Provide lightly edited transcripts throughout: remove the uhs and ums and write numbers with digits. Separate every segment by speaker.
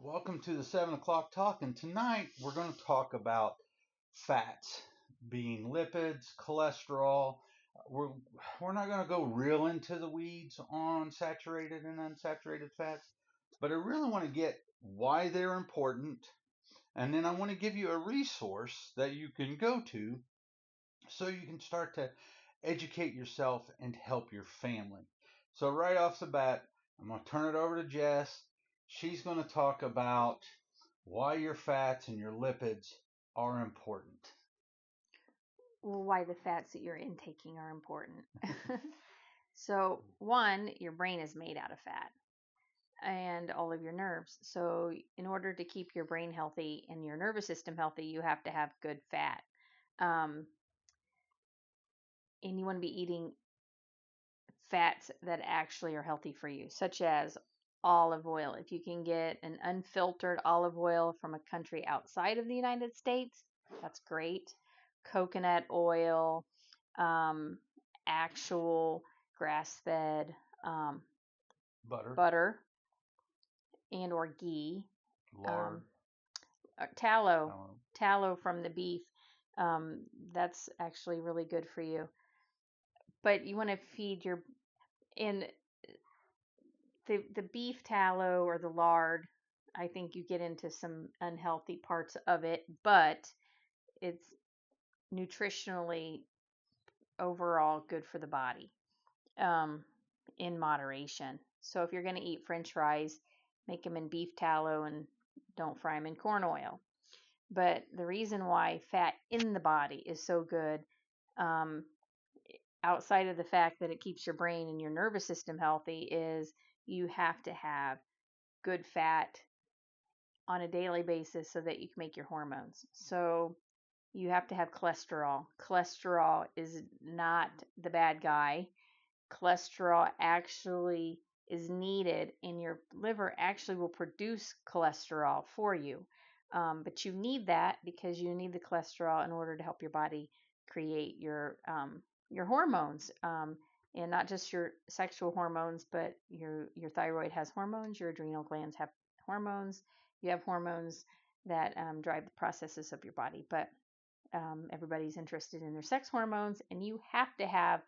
Speaker 1: Welcome to the 7 o'clock talk, and tonight we're going to talk about fats, being lipids, cholesterol. We're, we're not going to go real into the weeds on saturated and unsaturated fats, but I really want to get why they're important, and then I want to give you a resource that you can go to so you can start to educate yourself and help your family. So, right off the bat, I'm going to turn it over to Jess. She's going to talk about why your fats and your lipids are important.
Speaker 2: Why the fats that you're intaking are important. So, one, your brain is made out of fat and all of your nerves. So, in order to keep your brain healthy and your nervous system healthy, you have to have good fat. Um, and you want to be eating fats that actually are healthy for you, such as olive oil. If you can get an unfiltered olive oil from a country outside of the United States, that's great. Coconut oil, um, actual grass fed
Speaker 1: Butter,
Speaker 2: butter and or ghee,
Speaker 1: lard,
Speaker 2: um, tallow,
Speaker 1: tallow.
Speaker 2: tallow from the beef. Um, that's actually really good for you. But you want to feed your in the beef tallow or the lard. I think you get into some unhealthy parts of it, but it's nutritionally overall good for the body, um, in moderation. So if you're going to eat French fries, make them in beef tallow and don't fry them in corn oil. But the reason why fat in the body is so good, um, outside of the fact that it keeps your brain and your nervous system healthy, is you have to have good fat on a daily basis so that you can make your hormones. So you have to have cholesterol. Cholesterol is not the bad guy. Cholesterol actually is needed, and your liver actually will produce cholesterol for you. But you need that because you need the cholesterol in order to help your body create your hormones, and not just your sexual hormones, but your thyroid has hormones, your adrenal glands have hormones, you have hormones that drive the processes of your body. But everybody's interested in their sex hormones, and you have to have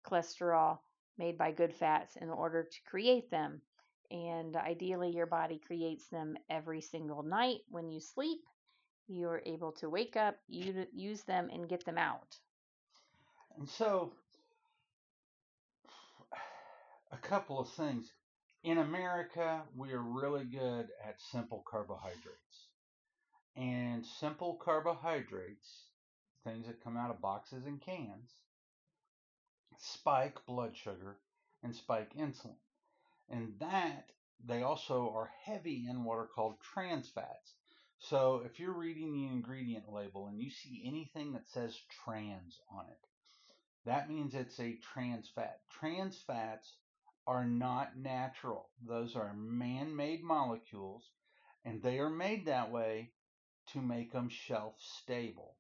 Speaker 2: cholesterol made by good fats in order to create them. And ideally, your body creates them every single night when you sleep. You're able to wake up, use them, and get them out.
Speaker 1: And so, a couple of things. In America, we are really good at simple carbohydrates. And simple carbohydrates, things that come out of boxes and cans, spike blood sugar and spike insulin. And that they also are heavy in what are called trans fats. So if you're reading the ingredient label and you see anything that says trans on it, that means it's a trans fat. Trans fats are not natural. Those are man-made molecules, and they are made that way to make them shelf stable.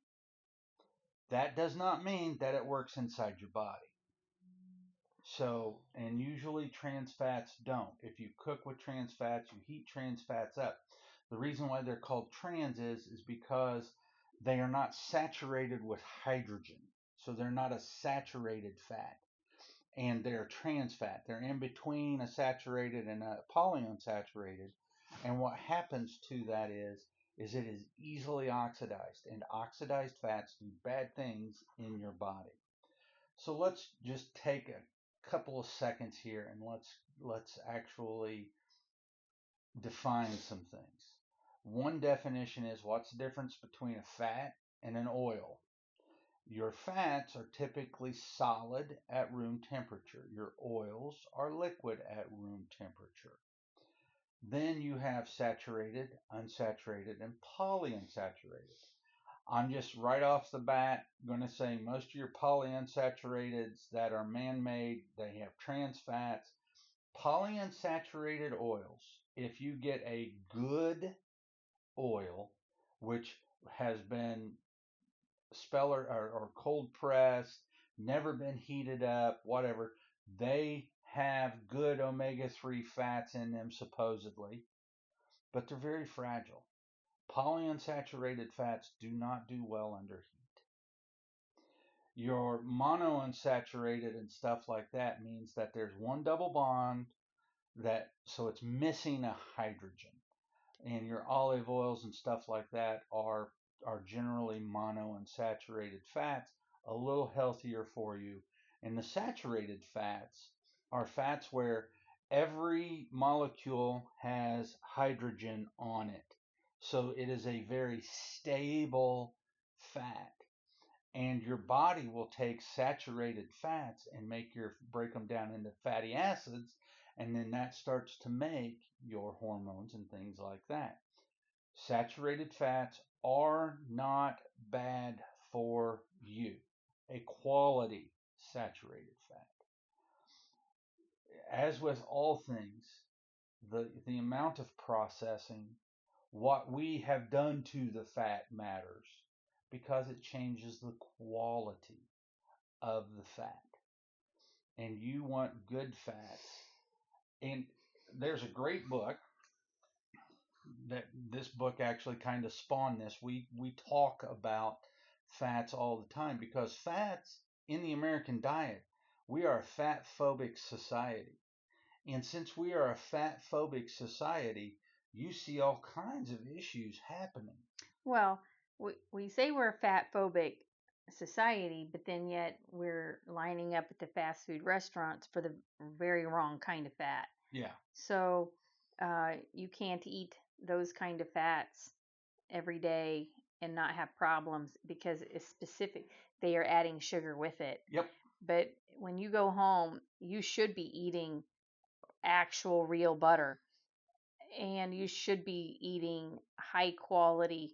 Speaker 1: That does not mean that it works inside your body. So, and usually trans fats don't. If you cook with trans fats, you heat trans fats up. The reason why they're called trans is because they are not saturated with hydrogen. So they're not a saturated fat. And they're trans fat. They're in between a saturated and a polyunsaturated. And what happens to that is it is easily oxidized, and oxidized fats do bad things in your body. So let's just take a couple of seconds here and let's actually define some things. One definition is what's the difference between a fat and an oil? Your fats are typically solid at room temperature. Your oils are liquid at room temperature. Then you have saturated, unsaturated, and polyunsaturated. I'm just right off the bat going to say most of your polyunsaturated that are man made, they have trans fats. Polyunsaturated oils, if you get a good oil, which has been speller or cold pressed, never been heated up, whatever, they have good omega 3 fats in them, supposedly. but they're very fragile. Polyunsaturated fats do not do well under heat. Your monounsaturated and stuff like that means that there's one double bond that so it's missing a hydrogen. And your olive oils and stuff like that are generally monounsaturated fats, a little healthier for you. And the saturated fats are fats where every molecule has hydrogen on it. So it is a very stable fat. And your body will take saturated fats and make your break them down into fatty acids, and then that starts to make your hormones and things like that. Saturated fats are not bad for you. A quality saturated fat. As with all things, the amount of processing, what we have done to the fat matters because it changes the quality of the fat. And you want good fats. And there's a great book that this book actually kind of spawned this. We talk about fats all the time because fats in the American diet, we are a fat phobic society. And since we are a fat phobic society, you see all kinds of issues happening.
Speaker 2: Well, we say we're a fat phobic society, but then yet we're lining up at the fast food restaurants for the very wrong kind of fat.
Speaker 1: Yeah.
Speaker 2: So you can't eat those kind of fats every day and not have problems because it's specific. They are adding sugar with it.
Speaker 1: Yep.
Speaker 2: But when you go home, you should be eating actual real butter and you should be eating high quality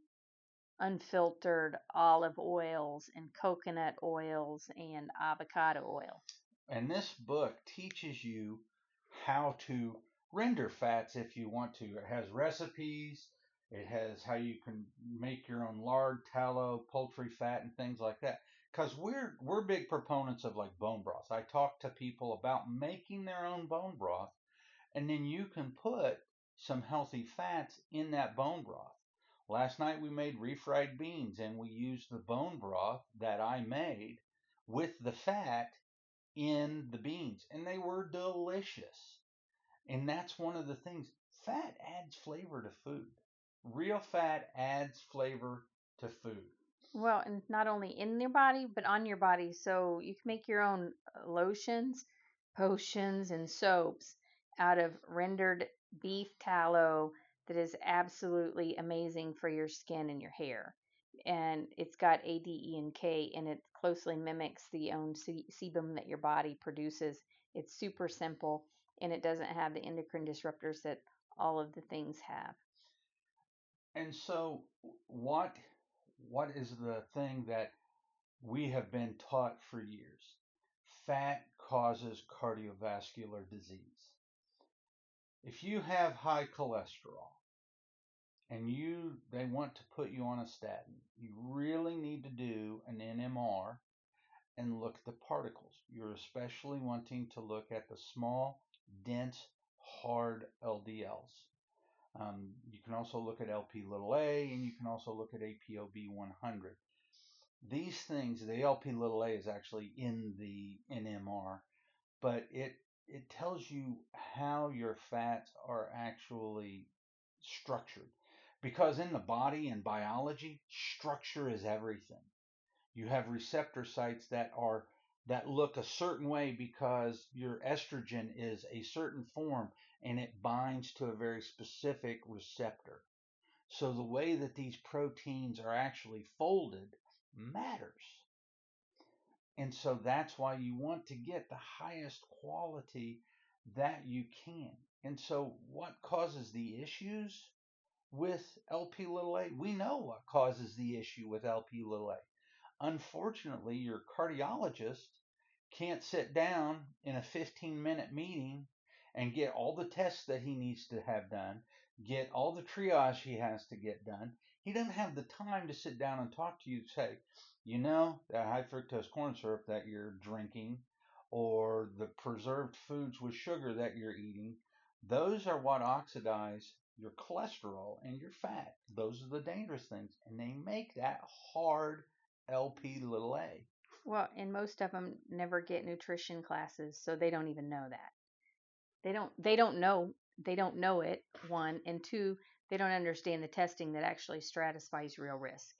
Speaker 2: unfiltered olive oils and coconut oils and avocado oil.
Speaker 1: And this book teaches you how to render fats if you want to. It has recipes, it has how you can make your own lard, tallow, poultry fat, and things like that. Because we're big proponents of like bone broth. I talk to people about making their own bone broth, and then you can put some healthy fats in that bone broth. Last night we made refried beans and we used the bone broth that I made with the fat in the beans, and they were delicious. And that's one of the things. Fat adds flavor to food. Real fat adds flavor to food.
Speaker 2: Well, and not only in your body, but on your body. So you can make your own lotions, potions, and soaps out of rendered beef tallow that is absolutely amazing for your skin and your hair. And it's got A, D, E, and K, and it closely mimics the own sebum that your body produces. It's super simple, and it doesn't have the endocrine disruptors that all of the things have.
Speaker 1: And so what is the thing that we have been taught for years? Fat causes cardiovascular disease. If you have high cholesterol and they want to put you on a statin, you really need to do an NMR and look at the particles. You're especially wanting to look at the small, dense, hard LDLs. You can also look at LP little a, and you can also look at APOB 100. These things, the LP little a is actually in the NMR, but it tells you how your fats are actually structured. Because in the body and biology, structure is everything. You have receptor sites that look a certain way because your estrogen is a certain form and it binds to a very specific receptor. So the way that these proteins are actually folded matters. And so that's why you want to get the highest quality that you can. And so what causes the issues with LP little a? We know what causes the issue with LP little a. Unfortunately, your cardiologist can't sit down in a 15-minute meeting and get all the tests that he needs to have done, get all the triage he has to get done. He doesn't have the time to sit down and talk to you and say, you know, that high fructose corn syrup that you're drinking or the preserved foods with sugar that you're eating, those are what oxidize your cholesterol and your fat. Those are the dangerous things, and they make that hard LP little a.
Speaker 2: Well, and most of them never get nutrition classes, so they don't even know that. They don't know it, one, and two, they don't understand the testing that actually stratifies real risk.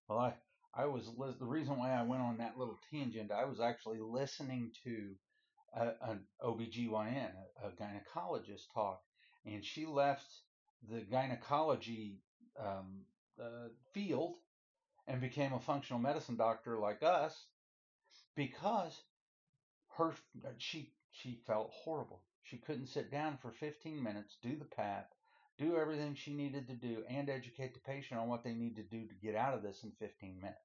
Speaker 1: Well, I was the reason why I went on that little tangent. I was actually listening to an OBGYN, a gynecologist talk, and she left the gynecology um, field and became a functional medicine doctor like us because her she felt horrible. She couldn't sit down for 15 minutes, do the PAP, do everything she needed to do, and educate the patient on what they need to do to get out of this in 15 minutes.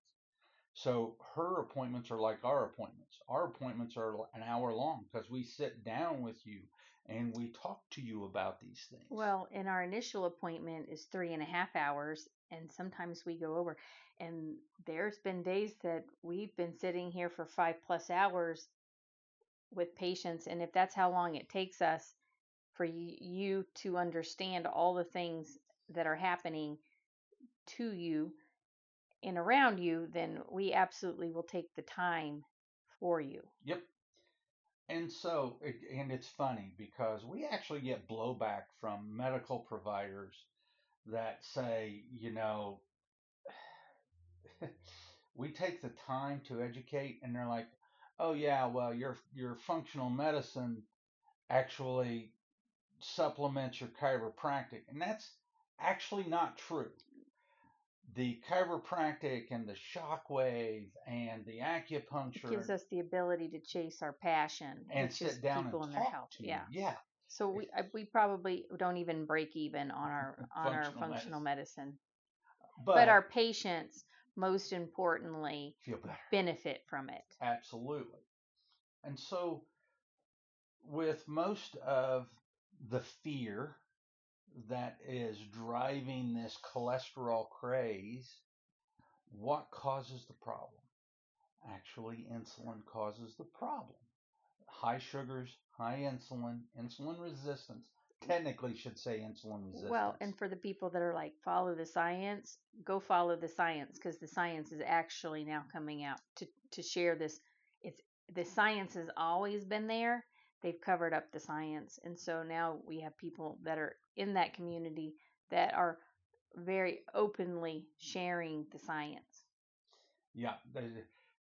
Speaker 1: So her appointments are like our appointments. Our appointments are an hour long because we sit down with you and we talk to you about these things.
Speaker 2: Well, and our initial appointment is 3.5 hours, and sometimes we go over. And there's been days that we've been sitting here for 5+ hours with patients, and if that's how long it takes us for you to understand all the things that are happening to you and around you, then we absolutely will take the time for you.
Speaker 1: Yep. And it's funny because we actually get blowback from medical providers that say, we take the time to educate, and they're like, "Oh yeah, well your functional medicine actually supplements your chiropractic," and that's actually not true. The chiropractic and the shockwave and the
Speaker 2: It gives
Speaker 1: acupuncture
Speaker 2: us the ability to chase our passion,
Speaker 1: and
Speaker 2: which is
Speaker 1: sit down and
Speaker 2: people and their
Speaker 1: talk
Speaker 2: health.
Speaker 1: to you,
Speaker 2: Yeah.
Speaker 1: yeah,
Speaker 2: So we probably don't even break even on our
Speaker 1: functional
Speaker 2: functional
Speaker 1: medicine,
Speaker 2: medicine, but our
Speaker 1: but
Speaker 2: patients, most importantly,
Speaker 1: feel better.
Speaker 2: benefit from it.
Speaker 1: Absolutely. And so, with most of the fear that is driving this cholesterol craze, what causes the problem? Actually, insulin causes the problem. High sugars, high insulin, insulin resistance. Technically, should say insulin
Speaker 2: Well,
Speaker 1: resistance.
Speaker 2: and for the people that are like, follow the science, go follow the science, because the science is actually now coming out to share this. It's The science has always been there. They've covered up the science, and so now we have people that are in that community that are very openly sharing the science.
Speaker 1: Yeah,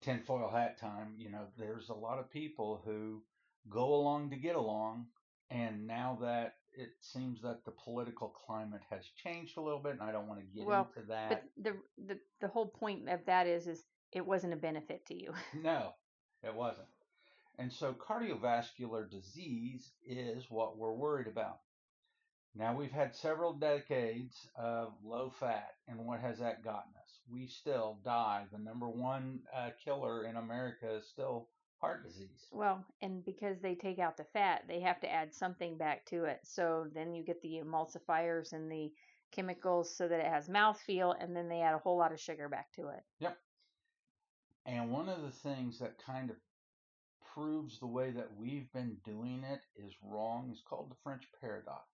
Speaker 1: tinfoil hat time. There's a lot of people who go along to get along, and now that it seems that the political climate has changed a little bit, and I don't want to get
Speaker 2: Well,
Speaker 1: into
Speaker 2: but
Speaker 1: that.
Speaker 2: the whole point of that is it wasn't a benefit to you.
Speaker 1: No, it wasn't. And so cardiovascular disease is what we're worried about. Now, we've had several decades of low fat, and what has that gotten us? We still die. The number one killer in America is still heart disease.
Speaker 2: Well, and because they take out the fat, they have to add something back to it. So then you get the emulsifiers and the chemicals so that it has mouthfeel, and then they add a whole lot of sugar back to it.
Speaker 1: Yep. And one of the things that kind of proves the way that we've been doing it is wrong is called the French paradox.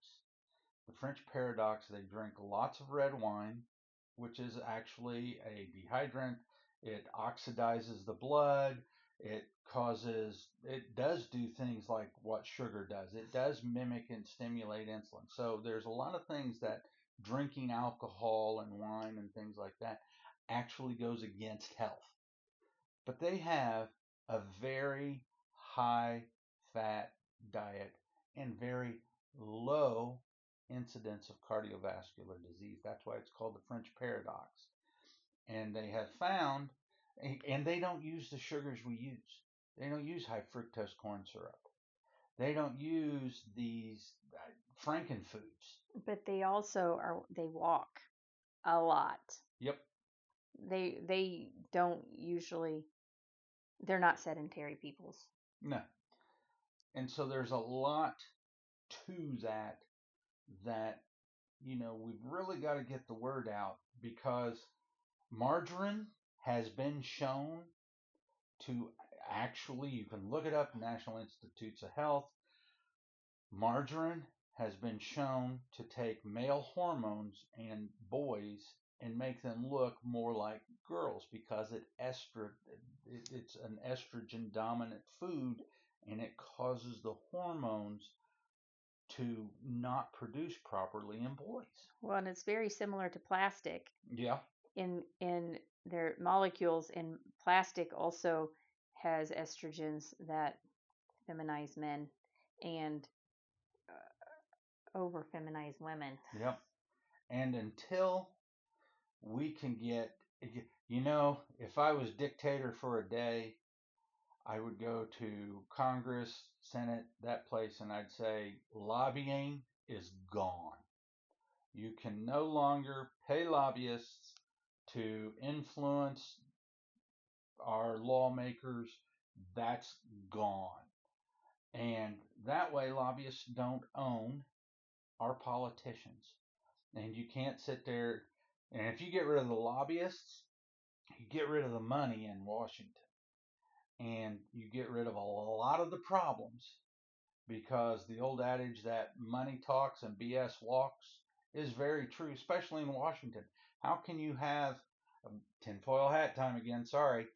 Speaker 1: The French paradox, they drink lots of red wine, which is actually a dehydrant. It oxidizes the blood. It does do things like what sugar does. It does mimic and stimulate insulin. So there's a lot of things that drinking alcohol and wine and things like that actually goes against health. But they have a very high fat diet and very low incidence of cardiovascular disease. That's why it's called the French paradox. And they have found, and they don't use the sugars we use. They don't use high fructose corn syrup. They don't use these frankenfoods.
Speaker 2: But they walk a lot.
Speaker 1: Yep.
Speaker 2: They don't usually they're not sedentary peoples.
Speaker 1: No. And so there's a lot to that we've really got to get the word out because margarine has been shown to actually, you can look it up, National Institutes of Health, margarine has been shown to take male hormones in boys and make them look more like girls because it's an estrogen dominant food, and it causes the hormones to not produce properly in boys.
Speaker 2: Well, and it's very similar to plastic
Speaker 1: Yeah,
Speaker 2: in their molecules, and plastic also has estrogens that feminize men and over feminize women.
Speaker 1: yep. And until we can get, if I was dictator for a day, I would go to Congress, Senate, that place, and I'd say lobbying is gone. You can no longer pay lobbyists to influence our lawmakers. That's gone. And that way, lobbyists don't own our politicians. And you can't sit there. And if you get rid of the lobbyists, you get rid of the money in Washington. And you get rid of a lot of the problems, because the old adage that money talks and BS walks is very true, especially in Washington. How can you have tinfoil hat time again? Sorry,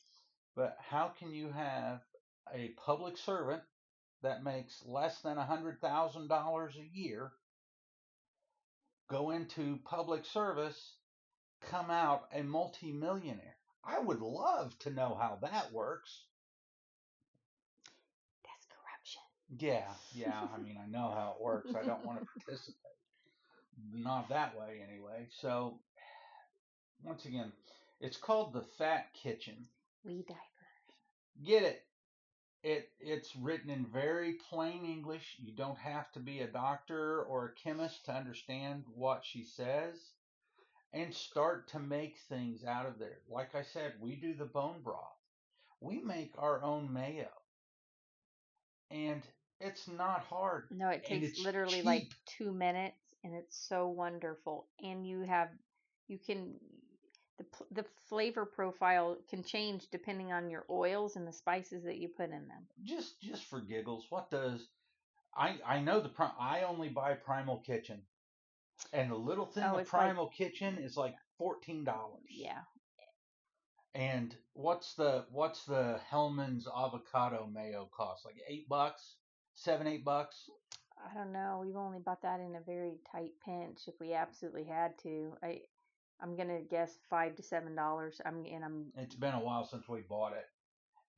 Speaker 1: but how can you have a public servant that makes less than $100,000 a year go into public service, come out a multimillionaire? I would love to know how that works.
Speaker 2: That's corruption.
Speaker 1: Yeah, yeah. I mean, I know how it works. I don't want to participate. Not that way, anyway. So, once again, it's called the Fat Kitchen.
Speaker 2: We diver.
Speaker 1: Get it? It's written in very plain English. You don't have to be a doctor or a chemist to understand what she says, and start to make things out of there. Like I said, we do the bone broth. We make our own mayo, and it's not hard,
Speaker 2: No, it
Speaker 1: and
Speaker 2: takes
Speaker 1: it's
Speaker 2: literally like
Speaker 1: cheap.
Speaker 2: 2 minutes, and it's so wonderful. And you can, the flavor profile can change depending on your oils and the spices that you put in them.
Speaker 1: Just for giggles, what does I know I only buy Primal Kitchen, and the little thing
Speaker 2: Oh,
Speaker 1: of
Speaker 2: it's like,
Speaker 1: Primal Kitchen is like $14.
Speaker 2: yeah,
Speaker 1: And what's the Hellman's avocado mayo cost? Like $8, 7, $8.
Speaker 2: I don't know. We've only bought that in a very tight pinch if we absolutely had to. I'm gonna guess $5 to $7. I'm
Speaker 1: It's been a while since we bought it,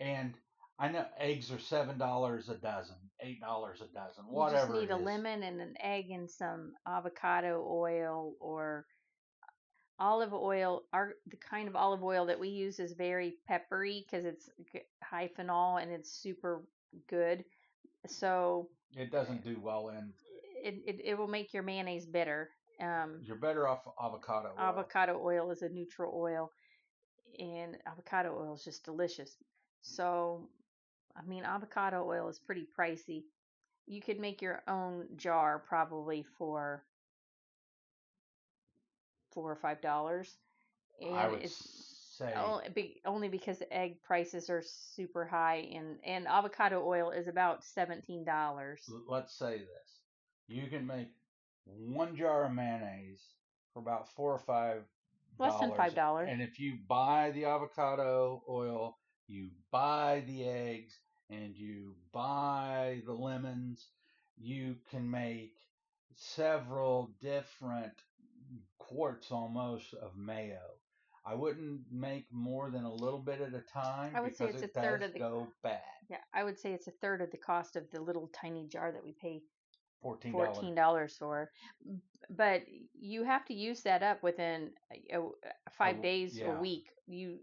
Speaker 1: and I know eggs are $7 a dozen, $8 a dozen,
Speaker 2: you just
Speaker 1: whatever
Speaker 2: need
Speaker 1: it
Speaker 2: a
Speaker 1: is.
Speaker 2: lemon and an egg and some avocado oil or olive oil. The kind of olive oil that we use is very peppery because it's high phenol and it's super good. So
Speaker 1: It doesn't do well in.
Speaker 2: it will make your mayonnaise bitter. Um,
Speaker 1: You're better off avocado oil.
Speaker 2: Avocado oil is a neutral oil, and avocado oil is just delicious. So, I mean, avocado oil is pretty pricey. You could make your own jar probably for $4 or $5,
Speaker 1: I
Speaker 2: and
Speaker 1: would
Speaker 2: it's
Speaker 1: say,
Speaker 2: only because the egg prices are super high, and avocado oil is about $17.
Speaker 1: let's say this: you can make one jar of mayonnaise for about
Speaker 2: Less than
Speaker 1: $4 or $5,
Speaker 2: $5.
Speaker 1: and if you buy the avocado oil, you buy the eggs, and you buy the lemons, you can make several different quarts almost of mayo. I wouldn't make more than a little bit at a time
Speaker 2: I would say
Speaker 1: because
Speaker 2: it's a
Speaker 1: it
Speaker 2: third
Speaker 1: does
Speaker 2: of the
Speaker 1: go bad.
Speaker 2: Yeah, I would say it's a third of the cost of the little tiny jar that we pay
Speaker 1: $14.
Speaker 2: $14 for. But you have to use that up within 5 days, a
Speaker 1: Yeah.
Speaker 2: week. You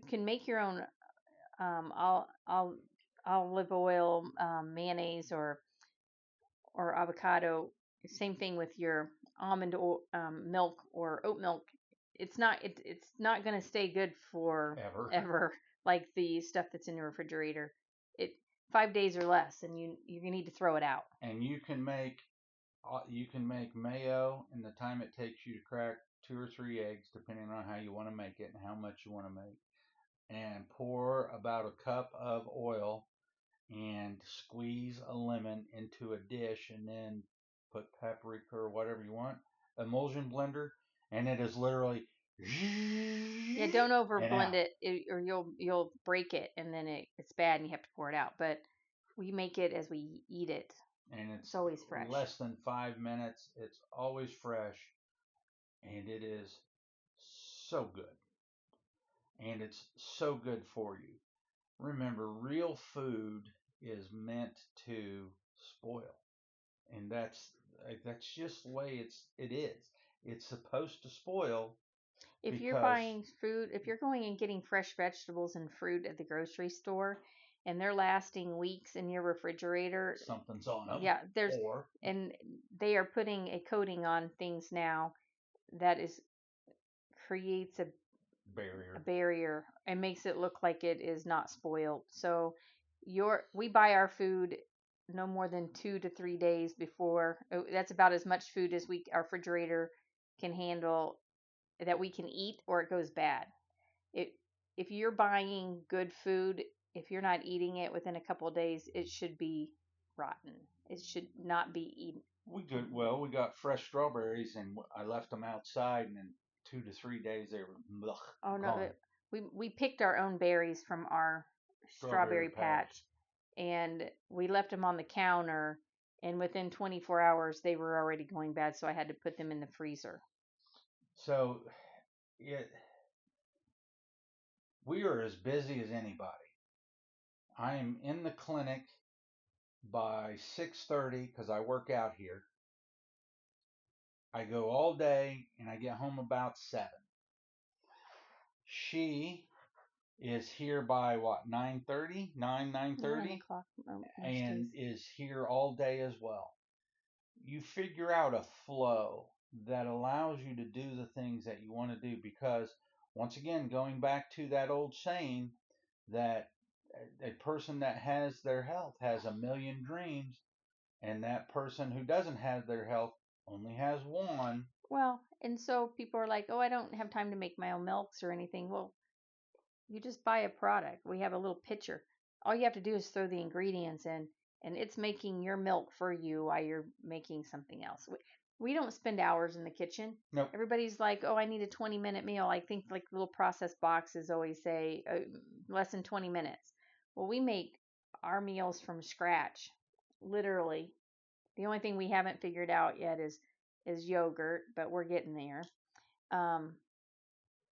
Speaker 2: can make your own olive oil, mayonnaise, or avocado. Same thing with your almond milk or oat milk. It's not going to stay good for
Speaker 1: Ever.
Speaker 2: ever like the stuff that's in your refrigerator. It 5 days or less, and you need to throw it out.
Speaker 1: And you can make mayo in the time it takes you to crack 2 or 3 eggs, depending on how you want to make it and how much you want to make. And pour about a cup of oil and squeeze a lemon into a dish and then put paprika or whatever you want, emulsion blender, and it is literally
Speaker 2: Yeah, don't over
Speaker 1: and
Speaker 2: blend
Speaker 1: out.
Speaker 2: it, or you'll break it, and then it's bad, and you have to pour it out. But we make it as we eat it.
Speaker 1: And
Speaker 2: It's
Speaker 1: it's
Speaker 2: always fresh.
Speaker 1: less than 5 minutes. It's always fresh, and it is so good. And it's so good for you. Remember, real food is meant to spoil, and that's just the way it is. It's supposed to spoil
Speaker 2: If you're
Speaker 1: because
Speaker 2: buying food, if you're going and getting fresh vegetables and fruit at the grocery store, and they're lasting weeks in your refrigerator,
Speaker 1: something's on them,
Speaker 2: yeah,
Speaker 1: or
Speaker 2: and they are putting a coating on things now that is creates a
Speaker 1: barrier.
Speaker 2: barrier and makes it look like it is not spoiled. So we buy our food no more than 2 to 3 days before. That's about as much food as our refrigerator can handle that we can eat, or it goes bad. It If you're buying good food, if you're not eating it within a couple of days, it should be rotten. It should not be eaten.
Speaker 1: We got fresh strawberries, and I left them outside, and in 2 to 3 days they were
Speaker 2: Oh no,
Speaker 1: gone.
Speaker 2: we picked our own berries from our
Speaker 1: Strawberry
Speaker 2: strawberry
Speaker 1: patch.
Speaker 2: patch, and we left them on the counter, and within 24 hours they were already going bad, so I had to put them in the freezer.
Speaker 1: So it, we are as busy as anybody. I am in the clinic by 6:30 because I work out here. I go all day and I get home about 7. She is here by what, 9:30,
Speaker 2: 9
Speaker 1: 9:30,
Speaker 2: o'clock most days.
Speaker 1: and is here all day as well. You figure out a flow that allows you to do the things that you want to do, because once again, going back to that old saying that a person that has their health has a million dreams, and that person who doesn't have their health only has one.
Speaker 2: Well, and so people are like, "Oh, I don't have time to make my own milks or anything." Well, you just buy a product. We have a little pitcher. All you have to do is throw the ingredients in, and it's making your milk for you while you're making something else. We don't spend hours in the kitchen.
Speaker 1: Nope.
Speaker 2: Everybody's like, "Oh, I need a 20-minute meal." I think like little processed boxes always say less than 20 minutes. Well, we make our meals from scratch, literally. The only thing we haven't figured out yet is yogurt, but we're getting there. Um,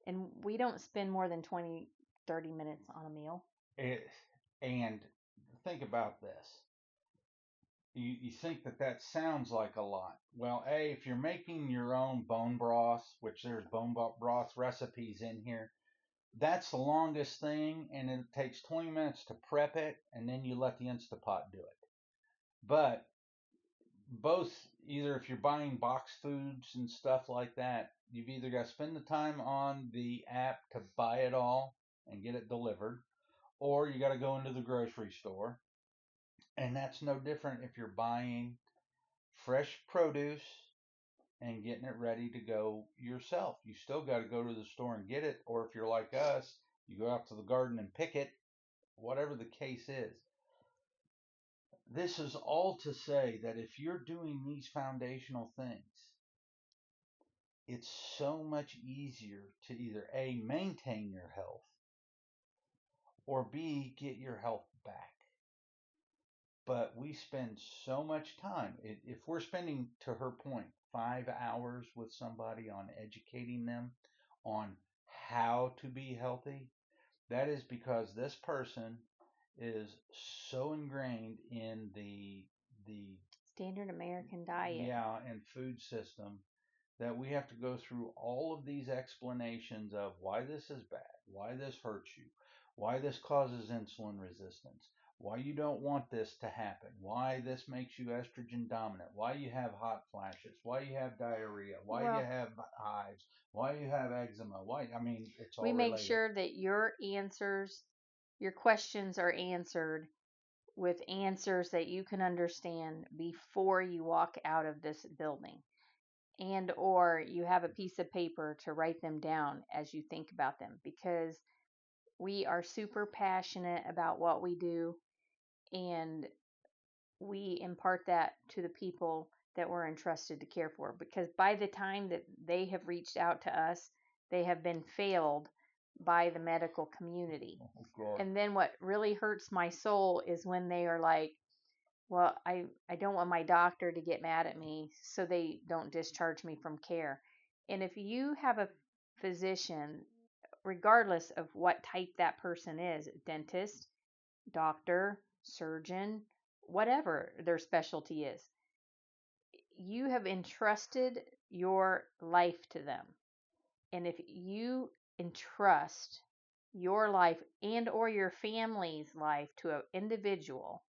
Speaker 2: and we don't spend more than 20-30 minutes on a meal.
Speaker 1: It, and think about this. You think that sounds like a lot. Well, if you're making your own bone broth, which there's bone broth recipes in here, that's the longest thing, and it takes 20 minutes to prep it, and then you let the Instapot do it. But both, either if you're buying box foods and stuff like that, you've either got to spend the time on the app to buy it all and get it delivered, or you got to go into the grocery store. And that's no different if you're buying fresh produce and getting it ready to go yourself. You still got to go to the store and get it, or if you're like us, you go out to the garden and pick it, whatever the case is. This is all to say that if you're doing these foundational things, it's so much easier to either A, maintain your health, or B, get your health back. But we spend so much time. If we're spending, to her point, 5 hours with somebody on educating them on how to be healthy, that is because this person is so ingrained in the
Speaker 2: Standard American diet.
Speaker 1: yeah, and food system that we have to go through all of these explanations of why this is bad, why this hurts you, why this causes insulin resistance, why you don't want this to happen, why this makes you estrogen dominant, why you have hot flashes, why you have diarrhea, why you
Speaker 2: Well,
Speaker 1: have hives, why you have eczema, why, I mean, it's
Speaker 2: we
Speaker 1: all
Speaker 2: make
Speaker 1: related.
Speaker 2: sure that your questions are answered with answers that you can understand before you walk out of this building, and or you have a piece of paper to write them down as you think about them, because we are super passionate about what we do, and we impart that to the people that we're entrusted to care for, because by the time that they have reached out to us, they have been failed by the medical community.
Speaker 1: Oh, God.
Speaker 2: And then what really hurts my soul is when they are like, well, I don't want my doctor to get mad at me, so they don't discharge me from care. And if you have a physician, regardless of what type that person is, dentist, doctor, surgeon, whatever their specialty is, you have entrusted your life to them. And if you entrust your life and or your family's life to an individual,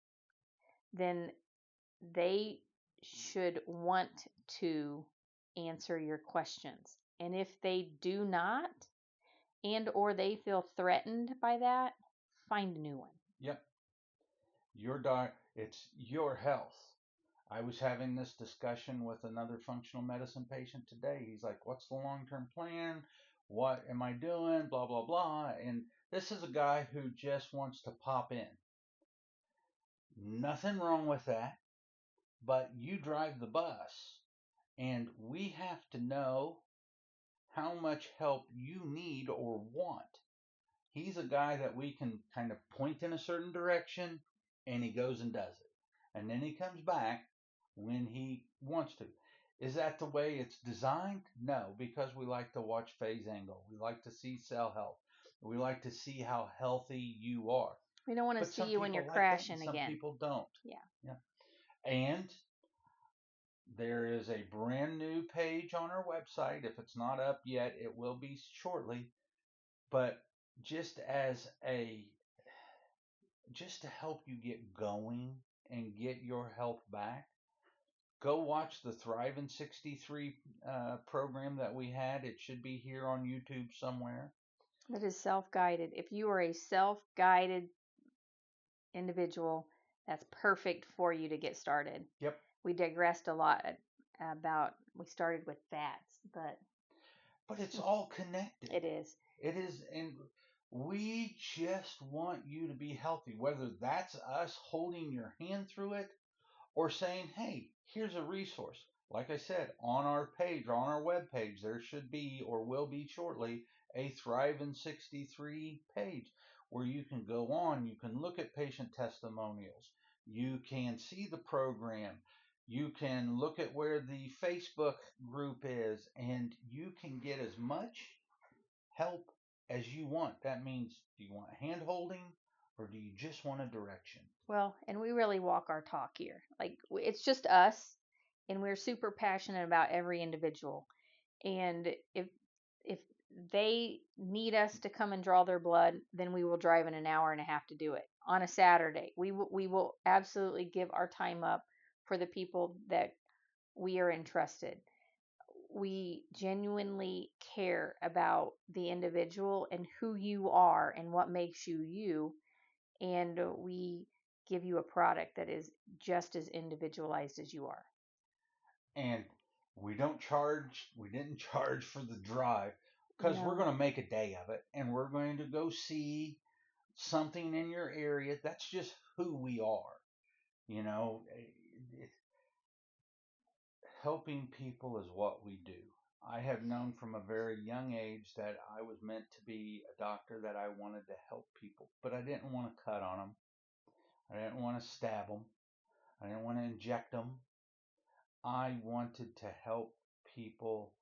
Speaker 2: then they should want to answer your questions. And if they do not, and or they feel threatened by that, find a new one.
Speaker 1: Yep. It's your health. I was having this discussion with another functional medicine patient today. He's like, "What's the long-term plan? What am I doing? Blah blah blah." And this is a guy who just wants to pop in. Nothing wrong with that, but you drive the bus, and we have to know how much help you need or want. He's a guy that we can kind of point in a certain direction, and he goes and does it. And then he comes back when he wants to. Is that the way it's designed? No, because we like to watch phase angle. We like to see cell health. We like to see how healthy you are.
Speaker 2: We don't want to
Speaker 1: But
Speaker 2: see
Speaker 1: some
Speaker 2: you when you're
Speaker 1: people like that and
Speaker 2: crashing
Speaker 1: some
Speaker 2: again.
Speaker 1: people don't.
Speaker 2: Yeah.
Speaker 1: Yeah. And there is a brand new page on our website. If it's not up yet, it will be shortly. But just as a just to help you get going and get your health back, go watch the Thrive in 63 program that we had. It should be here on YouTube somewhere.
Speaker 2: That is self guided. If you are a self guided individual, that's perfect for you to get started.
Speaker 1: Yep.
Speaker 2: We digressed a lot about, we started with fats, but
Speaker 1: But it's all connected.
Speaker 2: it is.
Speaker 1: It is, and we just want you to be healthy, whether that's us holding your hand through it or saying, hey, here's a resource. Like I said, on our page, on our web page, there should be or will be shortly a Thrive in 63 page where you can go on, you can look at patient testimonials, you can see the program, you can look at where the Facebook group is, and you can get as much help as you want. That means, do you want hand holding or do you just want a direction?
Speaker 2: Well, and we really walk our talk here. Like, it's just us, and we're super passionate about every individual. And if they need us to come and draw their blood, then we will drive in an hour and a half to do it on a Saturday. We will absolutely give our time up for the people that we are entrusted. We genuinely care about the individual and who you are and what makes you you, and we give you a product that is just as individualized as you are.
Speaker 1: And we didn't charge for the drive because we're
Speaker 2: No.
Speaker 1: going to make a day of it and we're going to go see something in your area. That's just who we are. You know, helping people is what we do. I have known from a very young age that I was meant to be a doctor, that I wanted to help people, but I didn't want to cut on them. I didn't want to stab them. I didn't want to inject them. I wanted to help people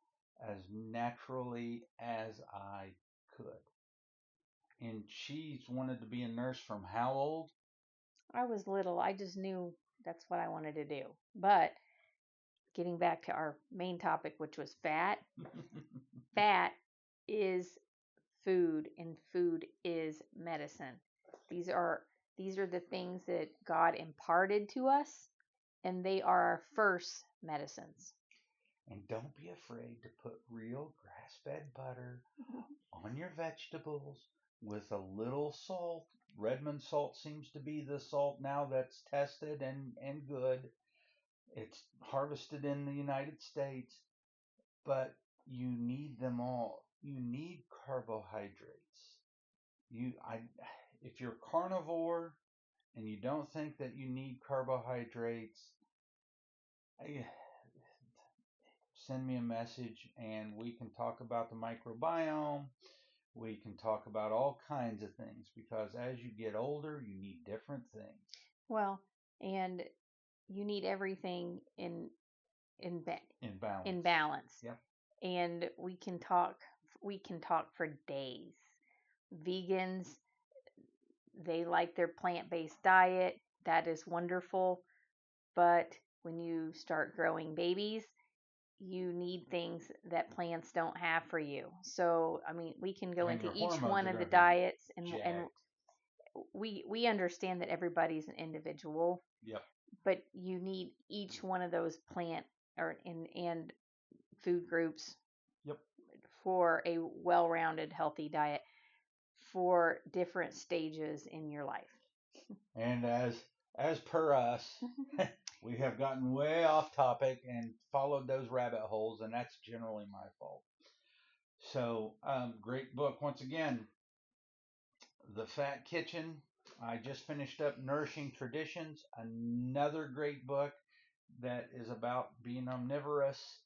Speaker 1: as naturally as I could. And she's wanted to be a nurse from how old?
Speaker 2: I was little. I just knew that's what I wanted to do. But getting back to our main topic, which was fat, fat is food and food is medicine. These are these are the things that God imparted to us, and they are our first medicines.
Speaker 1: And don't be afraid to put real grass fed butter on your vegetables with a little salt. Redmond salt seems to be the salt now that's tested and good. It's harvested in the United States, but you need them all. You need carbohydrates. You I If you're carnivore, and you don't think that you need carbohydrates, send me a message and we can talk about the microbiome. We can talk about all kinds of things because as you get older, you need different things
Speaker 2: Well, and you need everything in ba-
Speaker 1: in
Speaker 2: in
Speaker 1: balance.
Speaker 2: balance.
Speaker 1: Yep.
Speaker 2: And we can talk for days. Vegans, they like their plant-based diet. That is wonderful. But when you start growing babies, you need things that plants don't have for you. So, I mean, we can go
Speaker 1: And
Speaker 2: into
Speaker 1: your
Speaker 2: each
Speaker 1: hormones
Speaker 2: one
Speaker 1: are
Speaker 2: of the
Speaker 1: going to be
Speaker 2: diets, and
Speaker 1: jacked.
Speaker 2: we understand that everybody's an individual,
Speaker 1: Yep.
Speaker 2: but you need each one of those plant or and food groups
Speaker 1: Yep.
Speaker 2: for a well-rounded healthy diet for different stages in your life.
Speaker 1: And as per us, we have gotten way off topic and followed those rabbit holes, and that's generally my fault. So, great book once again. The Fat Kitchen. I just finished up Nourishing Traditions, another great book that is about being omnivorous.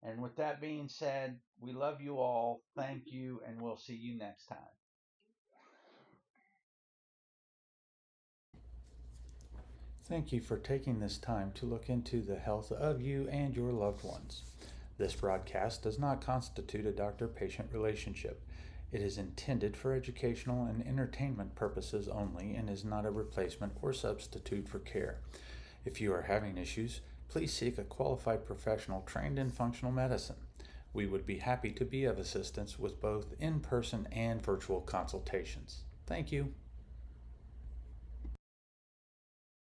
Speaker 1: And with that being said, we love you all. Thank you, and we'll see you next time. Thank you for taking this time to look into the health of you and your loved ones. This broadcast does not constitute a doctor patient relationship. It is intended for educational and entertainment purposes only and is not a replacement or substitute for care. If you are having issues, please seek a qualified professional trained in functional medicine. We would be happy to be of assistance with both in person and virtual consultations. Thank you.